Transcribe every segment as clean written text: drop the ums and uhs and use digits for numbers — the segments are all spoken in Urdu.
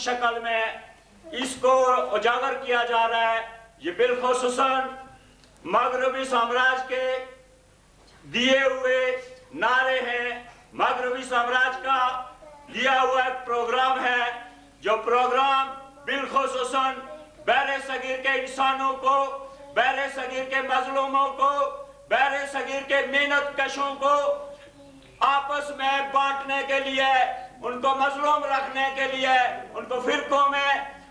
شکل میں اس کو اجاگر کیا جا رہا ہے. یہ بالخصوصاً مغربی سامراج کے دیے ہوئے نعرے ہیں. مغربی سامراج کا لیا ہوا ایک پروگرام ہے جو پروگرام بالخصوصاً بحر صغیر کے انسانوں کو، بحر صغیر کے مظلوموں کو، بحر صغیر کے محنت کشوں کو آپس میں بانٹنے کے لیے، ان کو مظلوم رکھنے کے لیے، ان کو فرقوں میں،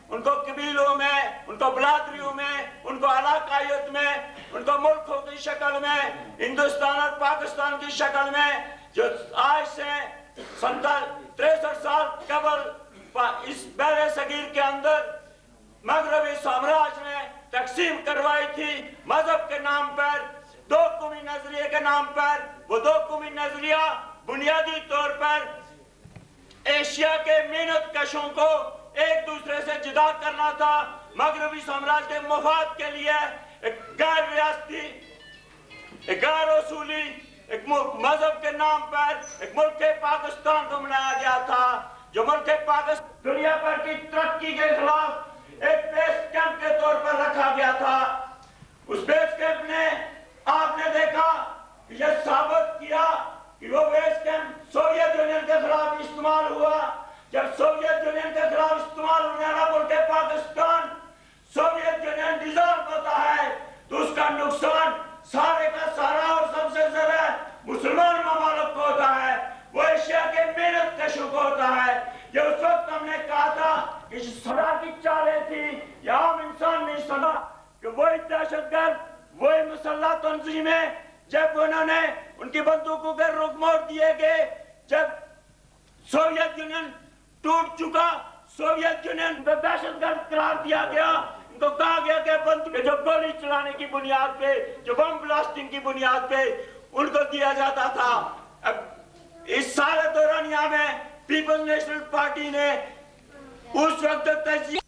ان کو قبیلوں میں، ان کو برادریوں میں، ان کو علاقائیت میں، ان کو ملکوں کی شکل میں، ہندوستان اور پاکستان کی شکل میں، جو آج سے 63 سال قبل اس بحر صغیر کے اندر مغربی سامراج نے تقسیم کروائی تھی مذہب کے نام پر، دو قومی نظریے کے نام پر. وہ دو قومی نظریہ بنیادی طور پر ایشیا کے محنت کشوں کو ایک دوسرے سے جدا کرنا تھا. مغربی سامراج کے مفاد کے لیے ایک غیر ریاستی، ایک غیر اصولی، ایک مذہب کے نام پر ایک ملک پاکستان کو بنایا گیا تھا، جو ملک پاکستان دنیا پر کی ترقی کے خلاف ایک بیس کیمپ کے طور پر رکھا گیا تھا. اس بیس کیمپ نے آپ نے دیکھا کہ یہ ثابت کیا کہ وہ بیس کیمپ سوویت یونین کے خلاف استعمال ہوا. جب سوویت یونین کے خلاف استعمال ہونے والا ملک پاکستان سوویت یونین ڈیزالو ہوتا ہے تو اس کا نقصان سارے کا سارا اور سب سے زیادہ مسلمان ممالک کو ہوتا ہے، وہ ایشیا کے محنت کشوں کو ہوتا ہے. یہ اس وقت ہم نے کہا تھا کہ صدا کی چالیں تھی، یہ عام انسان نہیں سنا کہ وہی دہشت گرد، وہی مسلح تنظیمیں جب انہوں نے ان کی بندوقوں کے رخ موڑ دیے گئے، جب سوویت یونین ٹوٹ چکا، سوویت یونین پہ دہشت گرد قرار دیا گیا، ان کو کہا گیا کہ جو گولی چلانے کی بنیاد پہ، جو بم بلاسٹنگ کی بنیاد پہ ان کو دیا جاتا تھا. اب اس سارے دورانیہ میں پیپل نیشنل پارٹی نے اس وقت تجزیہ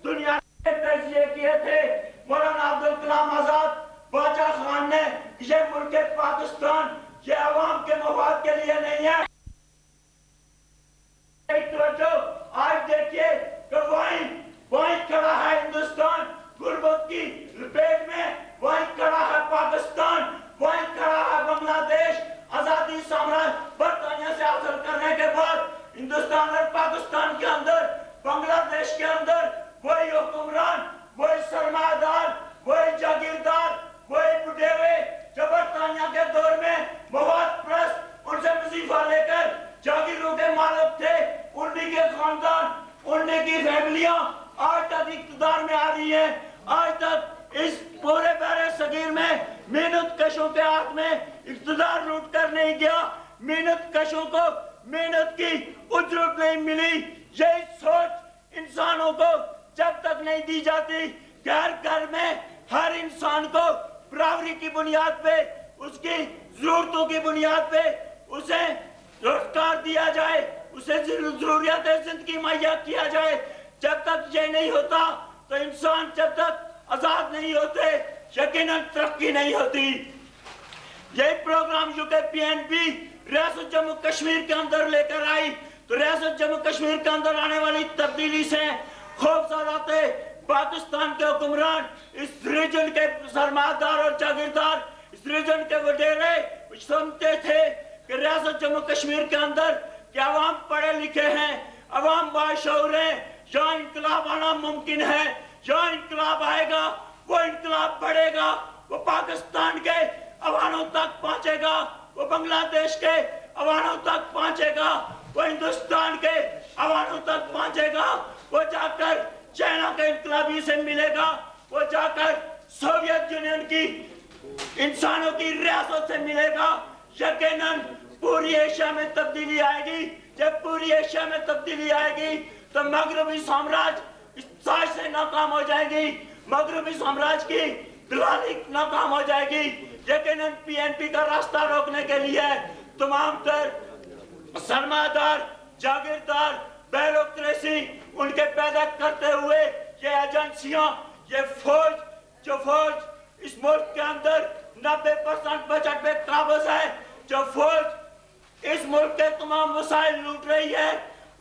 دنیا نے تجزیے کیے تھے. مولانا عبدالکلام آزاد، باچا خان نے یہ ملک پاکستان یہ عوام کے مفاد کے لیے نہیں ہے. آج دیکھیے کہ وہیں کھڑا ہے ہندوستان غربت کی لپیٹ میں، وہیں کھڑا ہے پاکستان، وہیں کھڑا ہے بنگلہ دیش. آزادی سامراج برطانیہ سے حاصل کرنے کے بعد ہندوستان اور پاکستان کے اندر، بنگلہ دیش کے اندر وہی حکمران، وہی سرمایہ دار، وہی جاگیردار، وہی بڑھے ہوئے جو برطانیہ کے دور میں مواد پرست ان سے وظیفہ لے کر جاگیروں کے مالک تھے، انہی کے خاندان، انہی کی فیملیاں آج تک اقتدار میں آ رہی ہیں. آج تک اس پورے بحر صغیر میں محنت کشوں کے ہاتھ میں اقتدار لوٹ کر نہیں گیا. محنت کشوں کو محنت کی اجرت نہیں ملی. یہی سوچ انسانوں کو جب تک نہیں دی جاتی کہ ہر گھر میں ہر انسان کو برابری کی بنیاد پہ، اس کی ضرورتوں کی بنیاد پہ اسے روزگار دیا جائے، اسے ضروریات زندگی مہیا کیا جائے، جب تک یہ نہیں ہوتا تو انسان جب تک آزاد نہیں ہوتے یقیناً ترقی نہیں ہوتی. یہی پروگرام یو کے پی این پی ریاست جموں کشمیر کے اندر لے کر آئی تو ریاست جموں کشمیر کے اندر آنے والی تبدیلی سے خوف زدہ تھے پاکستان کے حکمران، اس ریجن کے سرمایہ دار اور جاگیردار، اس ریجن کے وڈیرے سمجھتے تھے کہ ریاست جموں کشمیر کے اندر کہ عوام پڑھے لکھے ہیں، عوام باشعور ہیں، یہاں انقلاب آنا ممکن ہے، یہاں انقلاب آئے گا، وہ انقلاب بڑھے گا، وہ پاکستان کے عواموں تک پہنچے گا، وہ بنگلہ دیش کے عواموں تک پہنچے گا، وہ ہندوستان کے عواموں تک پہنچے گا، وہ جا کر چائنا کے انقلابی سے ملے گا، وہ جا کر سوویت یونین کی انسانوں کی ریاست سے ملے گا. یقیناً پوری ایشیا میں تبدیلی آئے گی. جب پوری ایشیا میں تبدیلی آئے گی تو مغربی سامراج اس ساز سے ناکام ہو جائے گی، مغربی سامراج کی دلالی ناکام ہو جائے گی. یقیناً پی این پی کا راستہ روکنے کے لیے تمام تر سرمایہ دار، جاگیردار، بیوروکریسی ان کے پیدا کرتے ہوئے یہ ایجنسیاں، یہ فوج اس ملک کے اندر 90% بجٹ پہ قابض ہے، جو فوج اس ملک کے تمام وسائل لوٹ رہی ہے،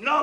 9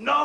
9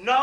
9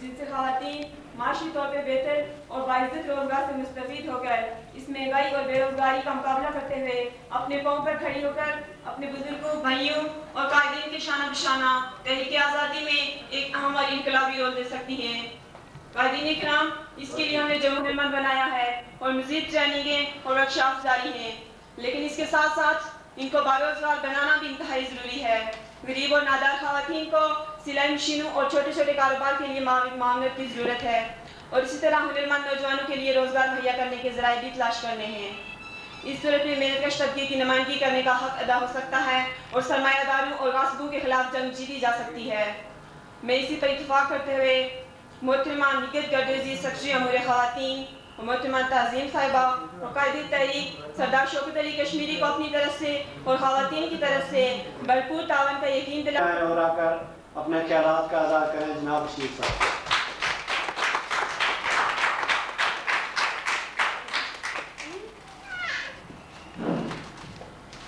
جن سے خواتین معاشی طور پہ بہتر اور باعزت روزگار سے مستفید ہو کر اس مہنگائی اور بے روزگاری کا مقابلہ کرتے ہوئے اپنے پاؤں پر کھڑی ہو کر اپنے بزرگوں، بھائیوں اور قائدین کے شانہ بشانہ تحریک آزادی میں ایک اہم اور انقلابی رول دے سکتی ہیں۔ قائدین کرام، اس کے لیے ہم نے جمع ہنرمند بنایا ہے اور مزید ٹریننگیں اور ورکشاپس جاری ہیں، لیکن اس کے ساتھ ساتھ ان کو باروزگار بنانا بھی انتہائی ضروری ہے۔ غریب اور نادار خواتین کو سلائی مشینوں اور چھوٹے چھوٹے کاروبار کے لیے معاونت کی ضرورت ہے، اور اسی طرح ہنرمند نوجوانوں کے لیے روزگار مہیا کرنے کے ذرائع بھی تلاش کرنے ہیں۔ اس صورت میں محنت کش طبقے کی نمائندگی کرنے کا حق ادا ہو سکتا ہے اور سرمایہ داروں اور غاصبوں کے خلاف جنگ جیتی جا سکتی ہے۔ میں اسی پر اتفاق کرتے ہوئے محترمہ نکت گردیزی سیکرٹری امور خواتین اور محترمہ تعظیم صاحبہ اور قائد تحریک سردار شوکت علی کشمیری کو اپنی طرف سے اور خواتین کی طرف سے بھرپور تعاون کا یقین دلائیں اور آ کر اپنے خیالات کا اظہار کریں جناب بشیر صاحب۔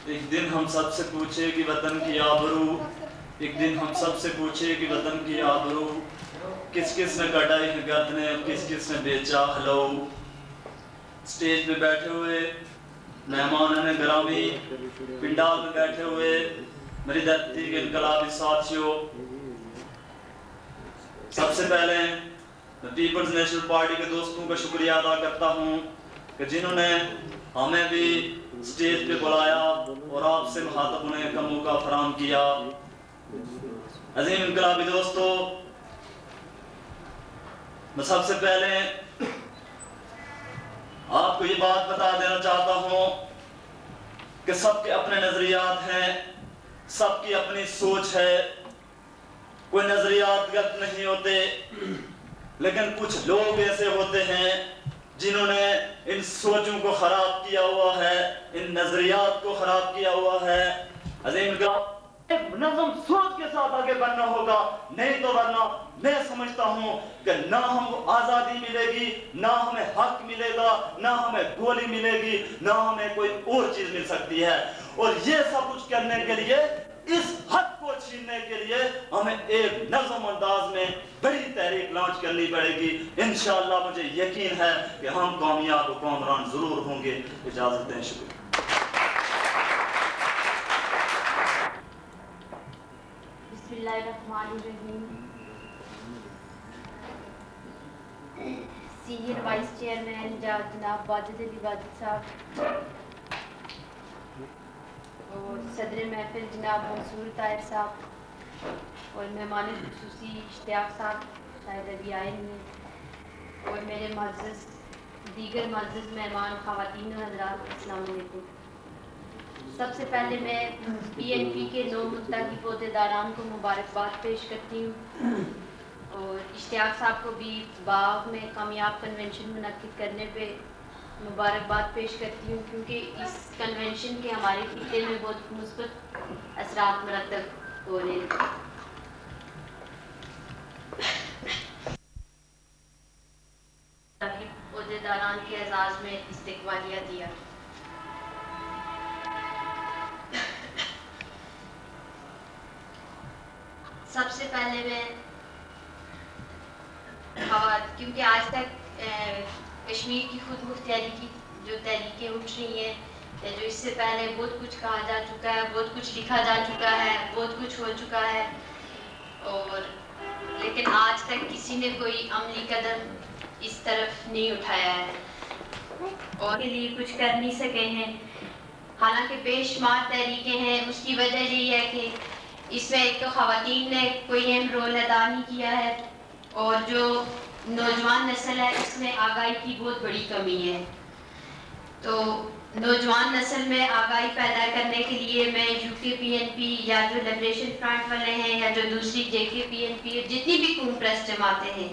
ایک دن ہم سب سے پوچھے کہ وطن کی آبرو، ایک دن ہم سب سے پوچھے کہ وطن کی آبرو، کس کس نے کٹائی ہے گردنیں اور کس کس نے بیچا ہلو۔ سٹیج پہ بیٹھے ہوئے مہمانان گرامی، پنڈال پہ بیٹھے ہوئے میری دھرتی کے انقلابی ساتھیوں، سب سے پہلے میں پیپلز نیشنل پارٹی کے دوستوں کا شکریہ ادا کرتا ہوں کہ جنہوں نے ہمیں بھی سٹیج پہ بلایا اور آپ سے مخاطب ہونے کا موقع فراہم کیا۔ عظیم انقلابی دوستو، میں سب سے پہلے آپ کو یہ بات بتا دینا چاہتا ہوں کہ سب کے اپنے نظریات ہیں، سب کی اپنی سوچ ہے، کوئی نظریات غلط نہیں ہوتے، لیکن کچھ لوگ ایسے ہوتے ہیں جنہوں نے ان سوچوں کو خراب کیا ہوا ہے، ان نظریات کو خراب کیا ہوا ہے۔ عظیم ایک منظم سوچ کے ساتھ آگے بڑھنا ہوگا، نہیں تو ورنہ میں سمجھتا ہوں کہ نہ ہم کو آزادی ملے گی، نہ ہمیں حق ملے گا، نہ ہمیں گولی ملے گی، نہ ہمیں کوئی اور چیز مل سکتی ہے۔ اور یہ سب کچھ کرنے کے لیے، اس حق کو چھیننے کے لیے ہمیں ایک نظم انداز میں بڑی تحریک لانچ کرنی پڑے گی۔ انشاءاللہ مجھے یقین ہے کہ ہم کامیاب و کامران ضرور ہوں گے۔ اجازت دیں، شکریہ۔ بسم اللہ الرحمن الرحیم۔ سینئر وائس چیئرمین جناب واجد علی واجد صاحب اور صدر محفل جناب منصور طاہر صاحب اور مہمان خصوصی اشتیاق صاحب شاید ابھی آئے ہیں، اور میرے معزز دیگر معزز مہمان خواتین و حضرات، السلام علیکم۔ سب سے پہلے میں پی این پی کے 9 منتخب عہدیداران کو مبارکباد پیش کرتی ہوں اور اشتیاق صاحب کو بھی باغ میں کامیاب کنونشن منعقد کرنے پہ مبارکباد پیش کرتی ہوں، کیونکہ اس کنونشن کے ہمارے خطے میں بہت مثبت اثرات مرتب ہو رہے ہیں۔ عہدیداران کے اعزاز میں استقبالیہ دیا۔ سب سے پہلے میں کیونکہ آج تک کشمیر کی خود مختاری کی جو تحریکیں اٹھ رہی ہیں، جو اس سے پہلے بہت کچھ کہا جا چکا ہے، بہت کچھ لکھا جا چکا ہے، بہت کچھ ہو چکا ہے، اور لیکن آج تک کسی نے کوئی عملی قدم اس طرف نہیں اٹھایا ہے اور کے لیے کچھ کر نہیں سکے ہیں۔ حالانکہ بے شمار تحریکیں ہیں، اس کی وجہ یہی ہے کہ اس میں ایک تو خواتین نے کوئی اہم رول ادا نہیں کیا ہے، اور جو نوجوان نسل ہے اس میں آگاہی کی بہت بڑی کمی ہے۔ تو نوجوان نسل میں آگاہی پیدا کرنے کے لیے میں یو کے پی این پی یا جو لبریشن فرنٹ والے ہیں یا جو دوسری جے کے پی این پی جتنی بھی قوم پرست جماعتیں ہیں،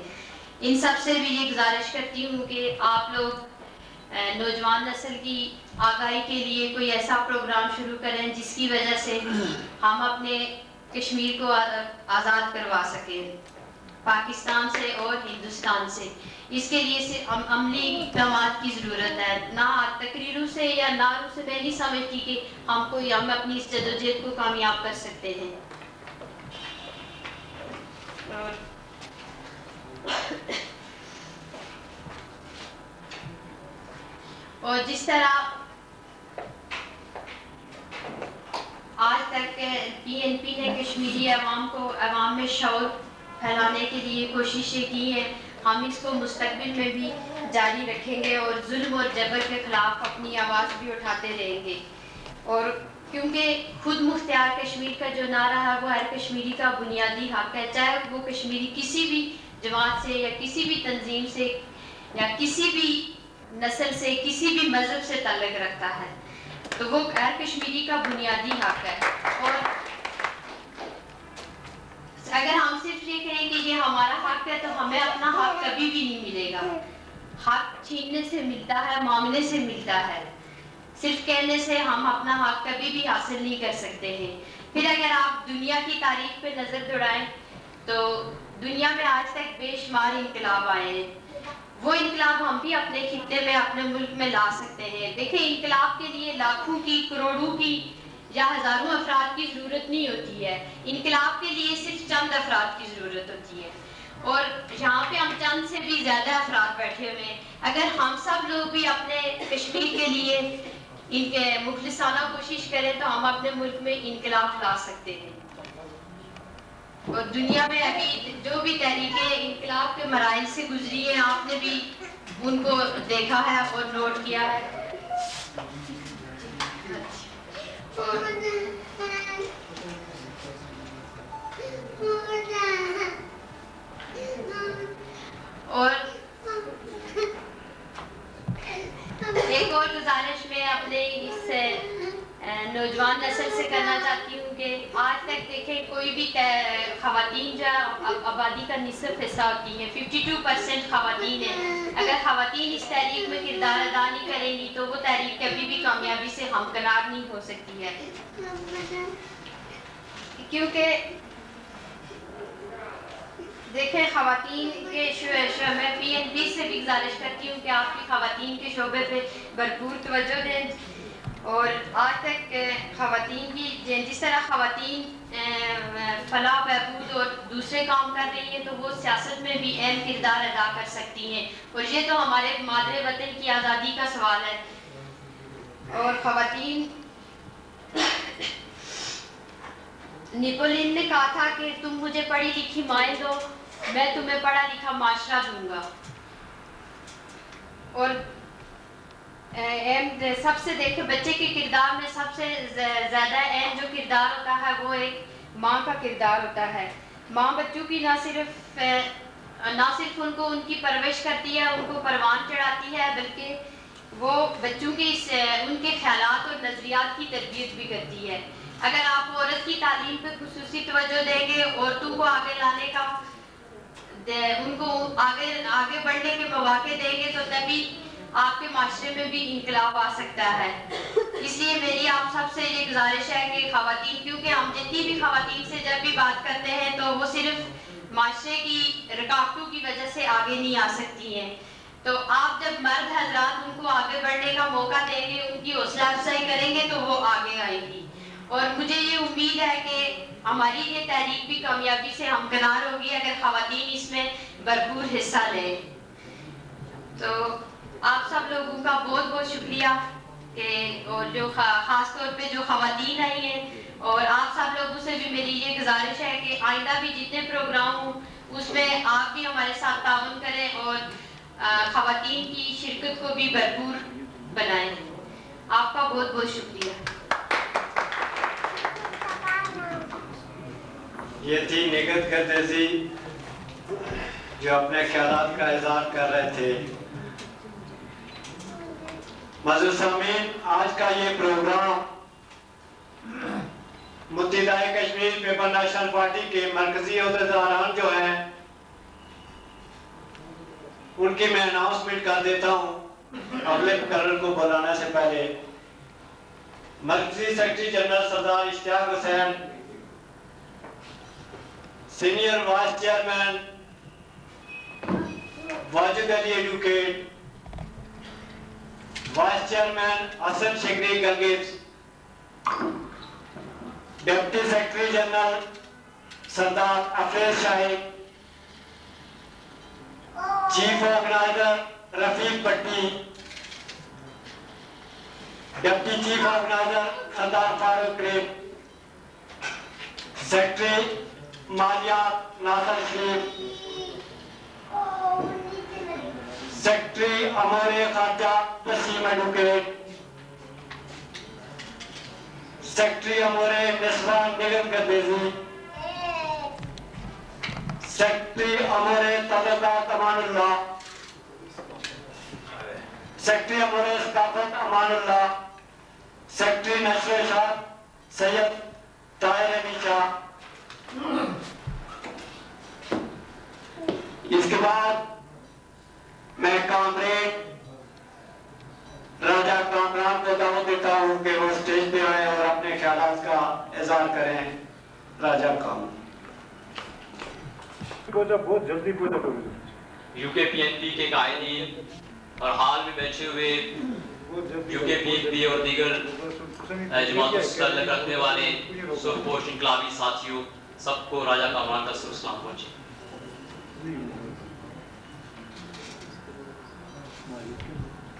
ان سب سے بھی یہ گزارش کرتی ہوں کہ آپ لوگ نوجوان نسل کی آگاہی کے لیے کوئی ایسا پروگرام شروع کریں جس کی وجہ سے ہم اپنے کشمیر کو آزاد کروا سکیں پاکستان سے اور ہندوستان سے۔ اس کے لیے صرف عملی اقدامات کی ضرورت ہے، نہ تقریروں سے یا نعروں سے میں نہیں سمجھتی کہ ہم اپنی اس جدوجہد کو کامیاب کر سکتے ہیں۔ اور جس طرح آج تک PNP نے کشمیری عوام میں شعور پھیلانے کے لیے کوششیں کی ہیں، ہم اس کو مستقبل میں بھی جاری رکھیں گے اور ظلم اور جبر کے خلاف اپنی آواز بھی اٹھاتے رہیں گے. اور کیونکہ خود مختار کشمیر کا جو نعرہ ہے وہ ہر کشمیری کا بنیادی حق ہے، چاہے وہ کشمیری کسی بھی جماعت سے یا کسی بھی تنظیم سے یا کسی بھی نسل سے کسی بھی مذہب سے تعلق رکھتا ہے، تو وہ ہر کشمیری کا بنیادی حق ہے. اور اگر ہم صرف یہ کہیں کہ یہ ہمارا حق ہے تو ہمیں اپنا حق کبھی بھی نہیں ملے گا. حق چھیننے سے ملتا ہے، معاملے سے ملتا ہے، صرف کہنے سے ہم اپنا حق کبھی بھی حاصل نہیں کر سکتے ہیں. پھر اگر آپ دنیا کی تاریخ پہ نظر دوڑائیں تو دنیا میں آج تک بے شمار انقلاب آئے ہیں. وہ انقلاب ہم بھی اپنے خطے میں اپنے ملک میں لا سکتے ہیں. دیکھیں انقلاب کے لیے لاکھوں کی، کروڑوں کی یا ہزاروں افراد کی ضرورت نہیں ہوتی ہے. انقلاب کے لیے صرف چند افراد کی ضرورت ہوتی ہے. اور یہاں پہ ہم چند سے بھی زیادہ افراد بیٹھے ہوئے ہیں. اگر ہم سب لوگ بھی اپنے کشمیر کے لیے ان کے مخلصانہ کوشش کریں تو ہم اپنے ملک میں انقلاب لا سکتے ہیں. اور دنیا میں ابھی جو بھی تحریکیں انقلاب کے مراحل سے گزری ہیں آپ نے بھی ان کو دیکھا ہے اور نوٹ کیا ہے. اور ایک اور گزارش میں اپنے اس نوجوان نسل سے کرنا چاہتی ہوں کہ آج تک دیکھیں کوئی بھی خواتین جو آبادی کا نصف حصہ ہوتی ہیں، 52% خواتین ہیں. اگر خواتین اس تحریک میں کردار ادا نہیں کریں گی تو وہ تحریک کبھی بھی کامیابی سے ہمکنار نہیں ہو سکتی ہے. کیونکہ دیکھیں خواتین کے میں PNP سے بھی گزارش کرتی ہوں کہ آپ کی خواتین کے شعبے پہ بھرپور توجہ دیں. اور آج تک خواتین کی جس طرح خواتین فلاح بہبود اور دوسرے کام کر رہی ہیں تو وہ سیاست میں بھی اہم کردار ادا کر سکتی ہیں. اور یہ تو ہمارے مادر وطن کی آزادی کا سوال ہے. اور خواتین نیپولین نے کہا تھا کہ تم مجھے پڑھی لکھی مائیں دو، میں تمہیں پڑھا لکھا معاشرہ دوں گا. اور سب سے دیکھیں بچے کے کردار میں سب سے زیادہ اہم جو کردار ہوتا ہے وہ ایک ماں کا کردار ہوتا ہے. ماں بچوں کی نہ صرف ان کو ان کی پرورش کرتی ہے، ان کو پروان چڑھاتی ہے، بلکہ وہ بچوں کی ان کے خیالات اور نظریات کی تربیت بھی کرتی ہے. اگر آپ عورت کی تعلیم پہ خصوصی توجہ دیں گے، عورتوں کو آگے لانے کا، ان کو آگے بڑھنے کے مواقع دیں گے تو تبھی آپ کے معاشرے میں بھی انقلاب آ سکتا ہے. اس لیے میری آپ سب سے یہ گزارش ہے کہ خواتین، کیونکہ ہم جتنی بھی خواتین سے جب بھی بات کرتے ہیں تو وہ صرف معاشرے کی رکاوٹوں کی وجہ سے آگے نہیں آ سکتی ہیں. تو آپ جب مرد حضرات ان کو آگے بڑھنے کا موقع دیں گے، ان کی حوصلہ افزائی کریں گے تو وہ آگے آئیں گی. اور مجھے یہ امید ہے کہ ہماری یہ تحریک بھی کامیابی سے ہمکنار ہوگی اگر خواتین اس میں بھرپور حصہ لیں. تو آپ سب لوگوں کا بہت بہت شکریہ کہ اور جو خاص طور پہ جو خواتین آئی ہیں، اور آپ سب لوگوں سے بھی میری یہ گزارش ہے کہ آئندہ بھی جتنے پروگرام ہوں اس میں آپ بھی ہمارے ساتھ تعاون کریں اور خواتین کی شرکت کو بھی بھرپور بنائیں. آپ کا بہت بہت شکریہ. یہ تھی نگہت قردیزی جو اپنے خیالات کا اظہار کر رہے تھے. معزز سامعین، آج کا یہ پروگرام متحدہ کشمیر پیپل نیشنل پارٹی کے مرکزی عہدیداران جو ہیں ان کی میں اناؤنسمنٹ کر دیتا ہوں اگلے مقرر کو بلانے سے پہلے. مرکزی سیکرٹری جنرل سردار Ishtiaq Hussain, senior vice chairman Wajid Ali advocate, vice chairman Hassan Shigri Gilgit, deputy secretary general سردار افریز شاہد، چیف آرگنائزر رفیق پٹی، ڈپٹی چیف آرگنائزر سردار فاروق ریب، سیکرٹری مالیات ناصر شریف، سیکرٹری امور خارجہ وسیم ایڈوکیٹ، سیکرٹری امور نسوان نگم گردیزی، سیکرٹری امور تعلقات امان اللہ، سیکرٹری امور ثقافت امان اللہ، سیکرٹری نشر و اشاعت سید طاہر علی شاہ۔ اس کے بعد میں کامریڈ راجہ کامران کو دعوت دیتا ہوں کہ وہ اسٹیج پہ آئیں اور اپنے خیالات کا اظہار کریں۔ راجہ کامران بہت جلدی یو کے پی این پی کے قائدین اور حال میں بیٹھے ہوئے یو کے پی این پی اور دیگر جماعتوں سے تعلق رکھنے والے سرپوش انقلابی ساتھیوں سب کو راجہ کامران کا سلام پہنچے۔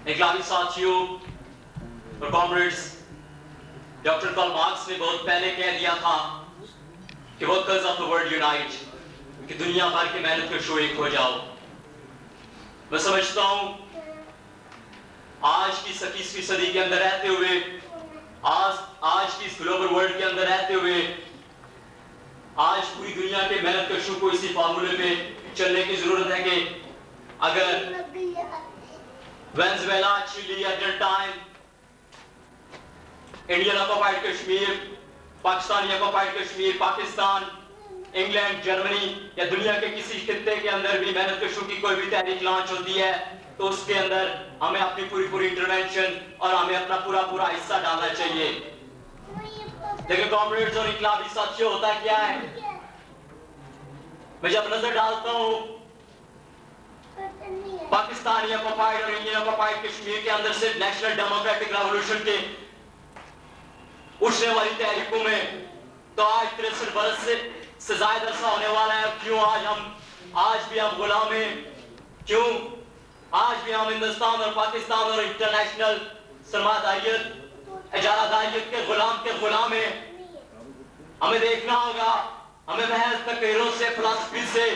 انقلابی ساتھیوں اور کامریڈز، ڈاکٹر کارل مارکس نے بہت پہلے کہہ دیا تھا کہ workers of the world unite, کہ دنیا بھر کے محنت کشو ایک ہو جاؤ۔ میں سمجھتا ہوں آج کی 21ویں صدی کے اندر رہتے ہوئے، آج کی اس گلوبل ورلڈ کے اندر رہتے ہوئے، آج پوری دنیا کے محنت کشوں کو اسی فارمولے پہ چلنے کی ضرورت ہے کہ اگر Venezuela, Chile, Argentine, Indian occupied Kashmir, Pakistani occupied Kashmir, Pakistan, England, Germany یا دنیا کے کسی خطے کے اندر بھی محنت کشوں کی کوئی بھی تحریک لانچ ہوتی ہے تو اس کے اندر ہمیں اپنی پوری انٹرونشن اور ہمیں اپنا پورا حصہ ڈالنا چاہیے۔ لیکن کامریڈز اور انقلابی ساتھیوں ہوتا کیا ہے، میں جب نظر ڈالتا ہوں پاکستانی آکوپائیڈ اور انڈین آکوپائیڈ کشمیر کے اندر سے نیشنل ڈیموکریٹک ریولوشن کے اٹھنے والی تحریکوں میں، تو آج 63 برس سے زائد عرصہ ہونے والا ہے۔ کیوں آج بھی ہم غلام ہیں؟ کیوں آج بھی ہم ہندوستان اور پاکستان اور انٹرنیشنل سرمایہ داریت، اجارہ داریت کے غلام ہیں؟ ہمیں دیکھنا ہوگا، ہمیں محض تقریروں سے، فلسفی سے،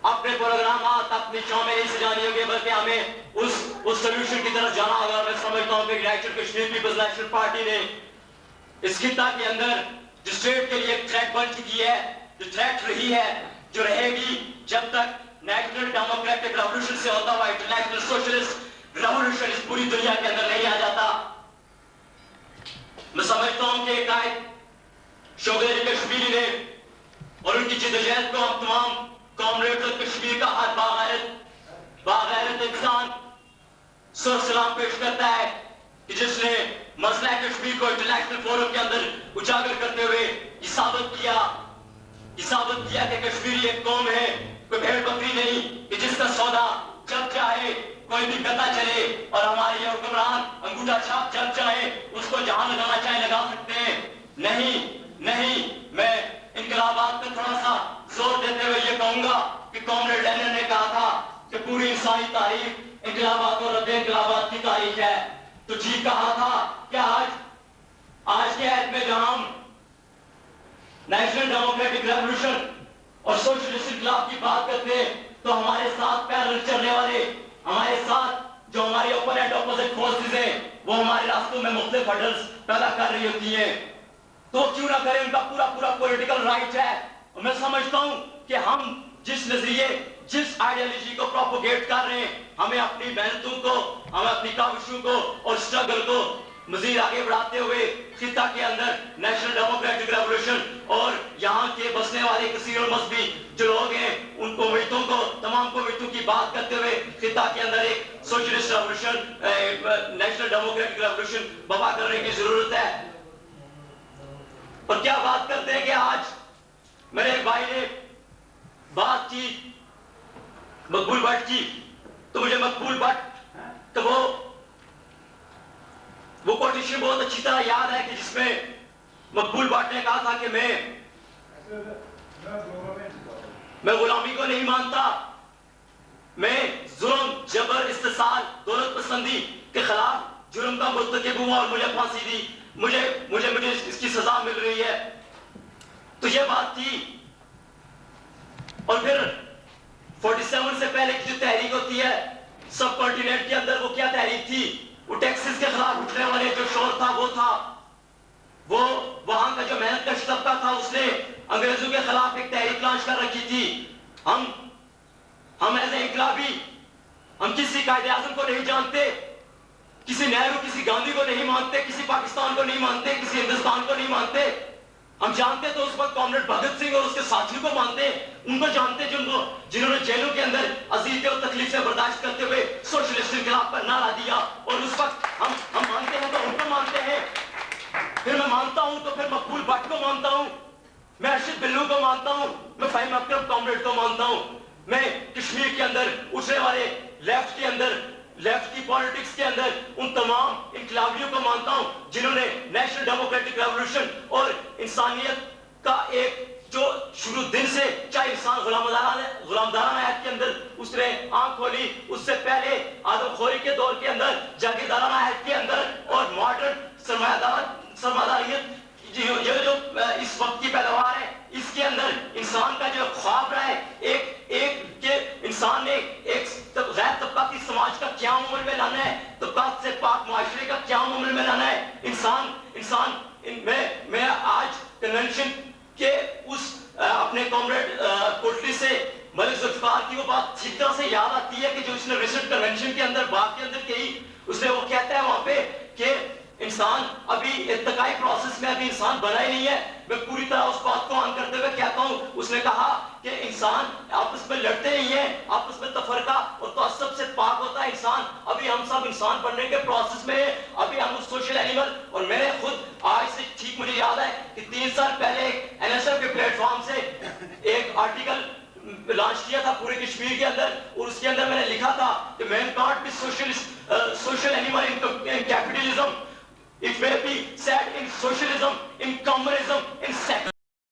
اپنے پروگرامات، اپنی شامیں نہیں سجانی ہوگی، بلکہ ہمیں اس سلوشن کی طرف جانا ہوگا۔ میں سمجھتا ہوں کہ united Kashmir peoples national party نے اس خطہ کے اندر جو اسٹیٹ کے لیے ایک تھریٹ بن چکی ہے، جو تھریٹ رہی ہے، جو رہے گی جب تک نیشنل ڈیموکریٹک ریولوشن سے ہوتا ہوا انٹرنیشنل سوشلسٹ ریولوشن اس پوری دنیا کے اندر نہیں آ جاتا۔ میں سمجھتا ہوں کہ قائد شوکت علی کشمیری نے اور ان کی جدوجہد کو ہم تمام کامریڈز اور کشمیر کا ہر باغیرت انسان سر سلام پیش کرتا ہے کہ جس نے مسئلہ کشمیر کو انٹرنیشنل فورم کے اندر اجاگر کرتے ہوئے یہ ثابت کیا کہ کشمیری ایک قوم ہے، کوئی بھیڑ بکری نہیں کہ جس کا سودا جب چاہے کوئی بھی کرتا چلے اور ہمارے یہ حکمران انگوٹھا چھاپ جب چاہے اس کو جہاں لگانا چاہے لگا سکتے ہیں۔ نہیں، میں انقلابات پہ تھوڑا سا زور دیتے ہوئے یہ کہوں گا کہ کامریڈ لینن نے کہا تھا کہ پوری انسانی تاریخ انقلابات اور رد انقلابات کی تاریخ ہے، تو جی کہا تھا کہ آج کے عہد میں جہاں ہم نیشنل ڈیموکریٹک ریولوشن اور سوشلسٹ انقلاب کی بات کرتے ہیں تو ہمارے ساتھ پیرل چلنے والے، ہمارے ساتھ جو ہماری اپوزٹ فورسز ہیں وہ ہمارے راستوں میں مختلف ہرڈلز پیدا کر رہی ہوتی ہیں، تو کیوں نہ کریں؟ ان کا پورا پولیٹیکل رائٹ ہے۔ اور میں سمجھتا ہوں کہ ہم جس نظریے، جس آئیڈیالوجی کو پروپوگیٹ کر رہے ہیں، ہمیں اپنی محنتوں کو، ہمیں اپنی کاوشوں کو اور اسٹرگل کو مزید آگے بڑھاتے ہوئے خطہ کے اندر نیشنل ڈیموکریٹک ریولوشن اور یہاں کے بسنے والے کثیر المذہبی جو لوگ ہیں ان قومیتوں کو، تمام قومیتوں کی بات کرتے ہوئے خطہ کے اندر ایک socialist revolution, national democratic revolution برپا کرنے کی ضرورت ہے۔ اور کیا بات کرتے ہیں کہ آج میرے ایک بھائی نے بات کی مقبول بٹ کی، تو مجھے مقبول بٹ تو وہ کوٹیشن بہت اچھی طرح یاد ہے کہ جس میں مقبول بٹ نے کہا تھا کہ میں غلامی کو نہیں مانتا، میں ظلم جبر استحصال دولت پسندی کے خلاف جرم کا مرتکب ہوا اور مجھے پھانسی دی, مجھے اس کی سزا مل رہی ہے. تو یہ بات تھی. اور پھر 47 سے پہلے کی جو تحریک ہوتی ہے سب کانٹیننٹ کے اندر, وہ کیا تحریک تھی؟ وہ ٹیکسز کے خلاف اٹھنے والے جو شور تھا وہ تھا. وہ وہاں کا جو محنت کش طبقہ تھا اس نے انگریزوں کے خلاف ایک تحریک لانچ کر رکھی تھی. ہم ایسے انقلابی, ہم کسی قائد اعظم کو نہیں جانتے, کسی نہرو کسی گاندھی کو نہیں مانتے, کسی پاکستان کو نہیں مانتے, کسی ہندوستان کو نہیں مانتے. ہم جانتے تو اس وقت کامریڈ بھگت سنگھ اور اس کے ساتھیوں کو مانتے, ان کو جانتے جنہوں نے جیلوں کے اندر اذیتیں اور تکلیفیں برداشت کرتے ہوئے سوشلسٹ انقلاب پر نعرہ دیا. اور اس وقت ہم مانتے ہیں تو ان کو مانتے ہیں. پھر میں مانتا ہوں تو پھر مقبول بٹ کو مانتا ہوں, میں ارشد بلو کو مانتا ہوں, میں فہیم اکرم کامریڈ کو مانتا ہوں, میں کشمیر کے اندر اٹھنے والے لیفٹ کے اندر, لیفٹ کی پالیٹکس کے اندر ان تمام انقلابیوں کو مانتا ہوں جنہوں نے نیشنل ڈیموکریٹک ریولوشن اور انسانیت کا ایک جو شروع دن سے, چاہے انسان غلام دارانہ عہد کے اندر اس نے آنکھ کھولی, اس سے پہلے آدم خوری کے دور کے اندر, جاگیردارانہ عہد کے اندر, اور ماڈرن سرمایہ یہ جو اس وقت کی پیداوار ہے اس کے اندر انسان کا جو خواب رہا ہے ایک کہ انسان نے ایک غیر طبقاتی سماج کا قیام عمل میں لانا ہے, طبقات سے پاک معاشرے کا قیام عمل میں لانا ہے. میں آج کنونشن کے اس اپنے کامریڈ کوٹلی سے ملک ذوالفقار کی وہ بات ٹھیک طرح سے یاد آتی ہے کہ جو اس نے ریسنٹ کنونشن کے اندر بات کے اندر کہی. اس نے وہ کہتا ہے وہاں پہ کہ انسان ابھی ارتقائی پروسیس میں ابھی انسان بنا ہی نہیں ہے. میں پوری طرح اس بات کو آن کرتے ہوئے کہتا ہوں, اس نے کہا کہ انسان آپس میں لڑتے نہیں ہیں, آپس میں تفرقہ اور تعصب سے پاک ہوتا ہے انسان. ابھی ہم سب انسان بننے کے پروسیس میں ہیں, ابھی ہم سوشل اینیمل. اور میں نے خود آج سے ٹھیک مجھے یاد ہے کہ 3 سال پہلے NSF کے پلیٹ فارم سے ایک آرٹیکل لانچ کیا تھا پورے کشمیر کے اندر, اور اس کے اندر میں نے لکھا تھا کہ man can't be social animal in capitalism. It may be said in socialism, in communism, in sex.